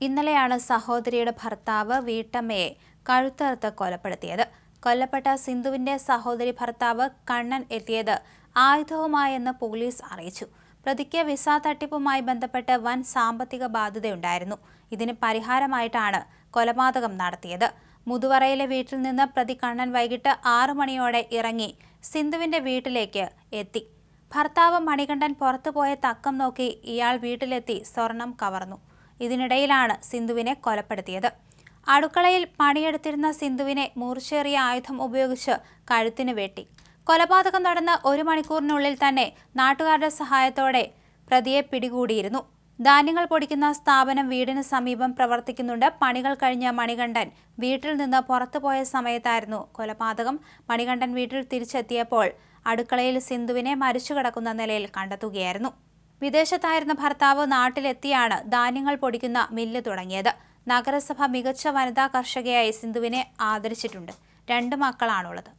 ഇന്നലെയാണ് സഹോദരിയുടെ ഭർത്താവ് വീട്ടമ്മയെ കഴുത്തറുത്ത് കൊലപ്പെടുത്തിയത്. കൊല്ലപ്പെട്ട സിന്ധുവിന്റെ സഹോദരി ഭർത്താവ് കണ്ണൻ എത്തിയത് ആയുധവുമായെന്ന് പോലീസ് അറിയിച്ചു. പ്രതിക്ക് വിസ തട്ടിപ്പുമായി ബന്ധപ്പെട്ട് വൻ സാമ്പത്തിക ബാധ്യതയുണ്ടായിരുന്നു. ഇതിന് പരിഹാരമായിട്ടാണ് കൊലപാതകം നടത്തിയത്. മുതുവറയിലെ വീട്ടിൽ നിന്ന് പ്രതി കണ്ണൻ വൈകിട്ട് 6 മണിയോടെ ഇറങ്ങി സിന്ധുവിന്റെ വീട്ടിലേക്ക് എത്തി. ഭർത്താവ് മണികണ്ഠൻ പുറത്തുപോയ തക്കം നോക്കി ഇയാൾ വീട്ടിലെത്തി സ്വർണം കവർന്നു. ഇതിനിടയിലാണ് സിന്ധുവിനെ കൊലപ്പെടുത്തിയത്. അടുക്കളയിൽ പണിയെടുത്തിരുന്ന സിന്ധുവിനെ മൂർച്ചേറിയ ആയുധം ഉപയോഗിച്ച് കഴുത്തിന് വെട്ടി. കൊലപാതകം നടന്ന 1 മണിക്കൂറിനുള്ളിൽ തന്നെ നാട്ടുകാരുടെ സഹായത്തോടെ പ്രതിയെ പിടികൂടിയിരുന്നു. ധാന്യങ്ങൾ പൊടിക്കുന്ന സ്ഥാപനം വീടിന് സമീപം പ്രവർത്തിക്കുന്നുണ്ട്. പണികൾ കഴിഞ്ഞ മണികണ്ഠൻ വീട്ടിൽ നിന്ന് പുറത്തുപോയ സമയത്തായിരുന്നു കൊലപാതകം. മണികണ്ഠൻ വീട്ടിൽ തിരിച്ചെത്തിയപ്പോൾ അടുക്കളയിൽ സിന്ധുവിനെ മരിച്ചു കിടക്കുന്ന നിലയിൽ കണ്ടെത്തുകയായിരുന്നു. വിദേശത്തായിരുന്ന ഭർത്താവ് നാട്ടിലെത്തിയാണ് ധാന്യങ്ങൾ പൊടിക്കുന്ന മില്ല് തുടങ്ങിയത്. നഗരസഭ മികച്ച വനിതാ കർഷകയായി സിന്ധുവിനെ ആദരിച്ചിട്ടുണ്ട്. 2 മക്കളാണുള്ളത്.